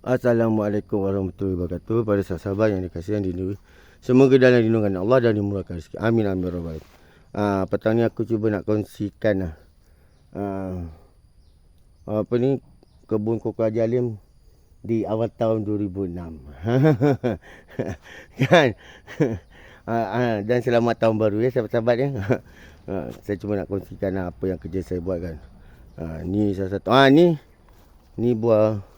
Assalamualaikum warahmatullahi wabarakatuh. Pada sahabat yang dikasihi dan dilindungi, semoga dalam lindungan Allah dan dimurahkan rezeki. Amin amin rabbal alamin. Petang ni aku cuba nak kongsikan apa ni, kebun koko Haji Alim di awal tahun 2006. Kan? Dan selamat tahun baru ya sahabat-sahabat ya. Saya cuma nak kongsikan apa yang kerja saya buat kan. Ni salah satu. Ni buah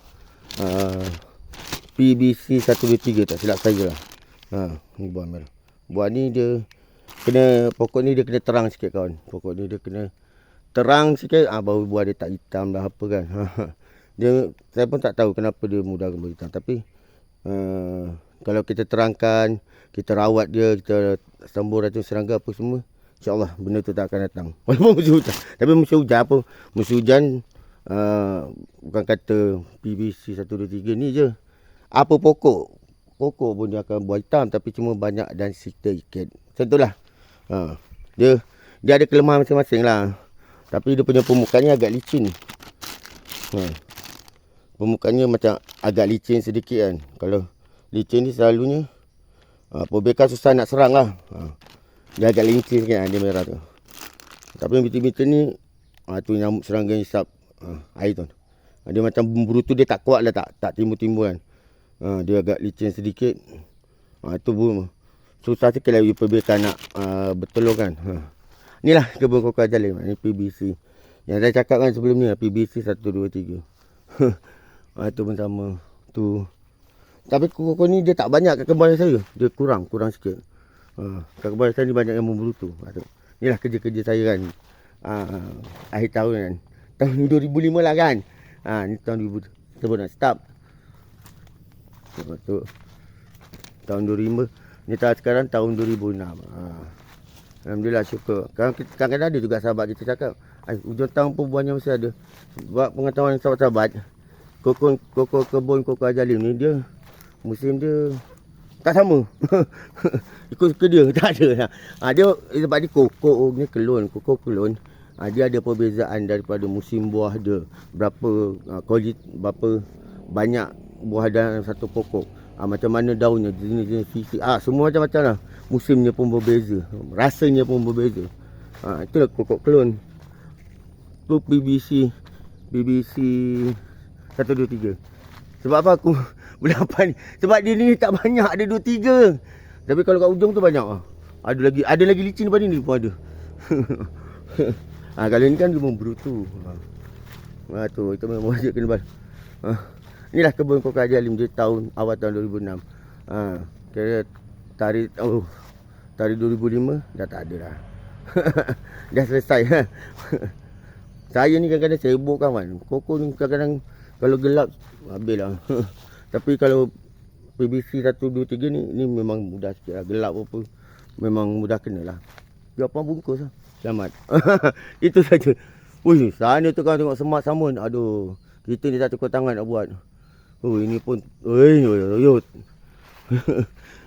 PBC 123 tak silap saya lah. Ni buah merah. Buah ni dia kena, pokok ni dia kena terang sikit kawan. Pokok ni dia kena terang sikit, baru buah dia tak hitam dah apa kan. Saya pun tak tahu kenapa dia mudah kembali hitam. Tapi kalau kita terangkan, kita rawat dia, kita sembur racun serangga apa semua, InsyaAllah benda tu tak akan datang. Walaupun musim hujan. Tapi musim hujan apa? Musim hujan bukan kata PBC 123 ni je. Apa pokok pun dia akan buah hitam, tapi cuma banyak dan sikit. Macam tu lah. Dia ada kelemahan masing-masing lah. Tapi dia punya permukaannya agak licin. Permukaannya macam agak licin sedikit kan. Kalau licin ni selalunya pobeka susah nak serang lah. Dia agak licin sikit, dia merah tu. Tapi bintik-bintik ni tu nyamuk serangga hisap air tu. Dia macam berutu, dia tak kuat lah, tak timbul-timbul kan. Dia agak licin sedikit. Itu susah sikit lah UPBK nak bertelur kan. Inilah kebun koko Haji Alim. Ini PBC yang saya cakap kan sebelum ni, PBC 123. Itu pun sama tu. Tapi koko ni dia tak banyak kat kebun saya. Dia kurang sikit. Kat kebun saya ni banyak yang memberutu. Inilah kerja-kerja saya kan. Akhir tahun kan. Tahun 2005 lah kan. Ni tahun 2000 kita pun nak start. Tu tahun 2005. Ni tahun sekarang tahun 2006. Alhamdulillah, syukur. Kadang-kadang ada juga sahabat kita cakap, hujung tahun pun buahnya mesti ada. Buat pengetahuan sahabat-sahabat, kebun koko Haji Alim ni dia musim dia tak sama. Ikut suka dia, tak ada. Dia sebab dia koko ni koko kelon. Dia ada perbezaan daripada musim buah dia. Berapa banyak buah dalam satu pokok. Macam mana daunnya, jenis-jenis fisik. Semua macam-macam lah. Musimnya pun berbeza. Rasanya pun berbeza. Itulah pokok kelon. Tu BBC 123. Sebab apa aku berdapat ni? Sebab dia ni tak banyak, ada 2-3. Tapi kalau kat ujung tu banyak. Ada lagi licin daripada ni pun ada. Kalau ni kan dia memberutu. Tu itu memang wajib kena bal. Inilah kebun koko Haji Alim di awal tahun 2006. Kira tarikh 2005 dah tak ada dah. Dah selesai. Saya ni kadang-kadang sibuk kawan. Koko ni kadang-kadang kalau gelap habis lah. Tapi kalau PBC 123 ni memang mudah sikit lah. Gelap apa memang mudah kena lah. 8 bungkus lah. Selamat. Itu saja. Sana tu kan tengok semak samun. Aduh, kita ni tak cukup tangan nak buat. Ini pun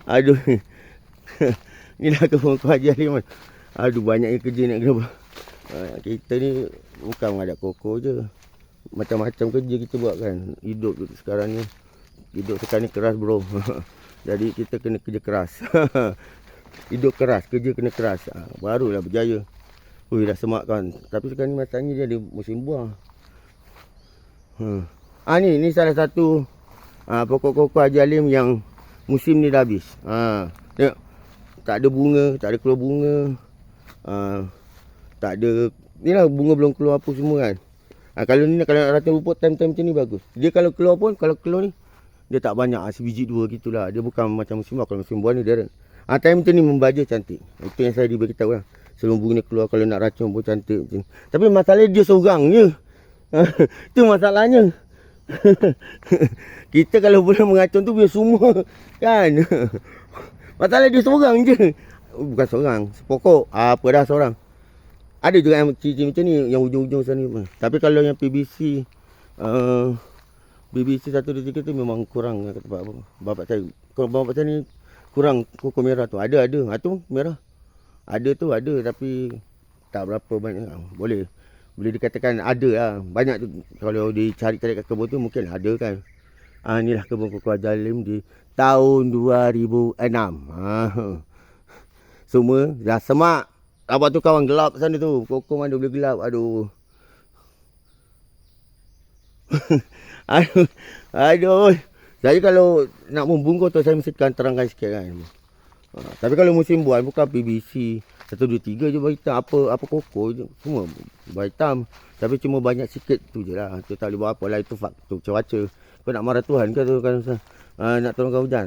aduh. Inilah kebun koko Haji Alim. Aduh, banyaknya kerja nak kena buat. Kita ni bukan mengadap koko je. Macam-macam kerja kita buat kan. Hidup sekarang ni keras bro. Jadi kita kena kerja keras. Hidup keras, kerja kena keras. Barulah berjaya. Dah semak kan. Tapi sekarang ni masanya dia ada musim buah. Ni salah satu pokok koko Haji Alim yang musim ni dah habis. Tengok. Tak ada bunga, tak ada keluar bunga. Tak ada, ni lah bunga belum keluar apa semua kan. Kalau nak racun rumput time-time macam ni bagus. Dia kalau keluar ni dia tak banyak, sebiji 2 gitulah. Dia bukan macam musim buah. Kalau musim buah ni dia time macam ni membaja cantik. Itu yang saya diberitahu lah. Sebelum bunga ni keluar, kalau nak racun pun cantik macam ni. Tapi masalahnya dia seorang je. Itu masalahnya. Kita kalau boleh mengacun tu biar semua kan. Masalah dia seorang je. Bukan seorang, sepokok. Apa dah seorang. Ada juga yang ciri-ciri macam ni, yang ujung-ujung sana ni. Tapi kalau yang BBC 123 tu memang kurang kata bapak saya. Kalau bapak saya ni kurang koko merah tu. Ada. Tu merah. Ada tapi tak berapa banyak. Boleh dikatakan ada lah. Banyak tu, kalau dicari-cari kat kebun tu mungkin ada kan. Inilah kebun koko Haji Halim di tahun 2006. Semua dah semak. Abang tu kawan gelap sana tu. Koko mana boleh gelap. Aduh. Aduh. Saya kalau nak membungkus tu saya mesti terangkan sikit kan. Tapi kalau musim buat bukan PVC 1, 2, 3 je hitam. Apa koko je. Semua hitam. Tapi cuma banyak sikit tu je lah. Tu tak boleh buat apa lah. Itu faktor cuaca. Kau nak marah Tuhan ke tu kan? Nak turunkan hujan.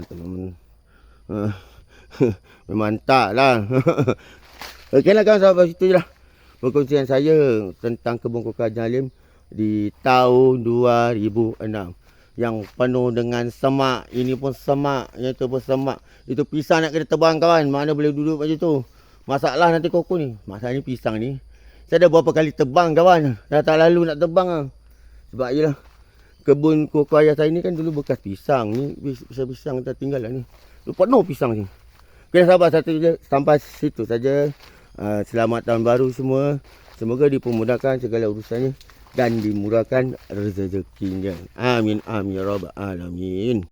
Memang tak lah. Okey lah kawan, sampai situ je lah perkongsian saya tentang kebun koko Haji Halim di tahun 2006 yang penuh dengan semak. Ini pun semak, yang tu pun semak. Itu pisang nak kena tebang kawan. Mana boleh duduk macam tu. Masalah nanti koko ni. Masalah ni pisang ni. Saya dah berapa kali tebang kawan. Dah tak lalu nak tebang lah. Sebab yelah kebun koko ayah saya ni kan dulu bekas pisang. Ni pisang kita tinggal lah ni. Penuh pisang ni. Okay, sahabat, sampai situ saja. Selamat tahun baru semua. Semoga dipermudahkan segala urusannya dan dimurahkan rezekinya. Amin amin ya rabbal alamin.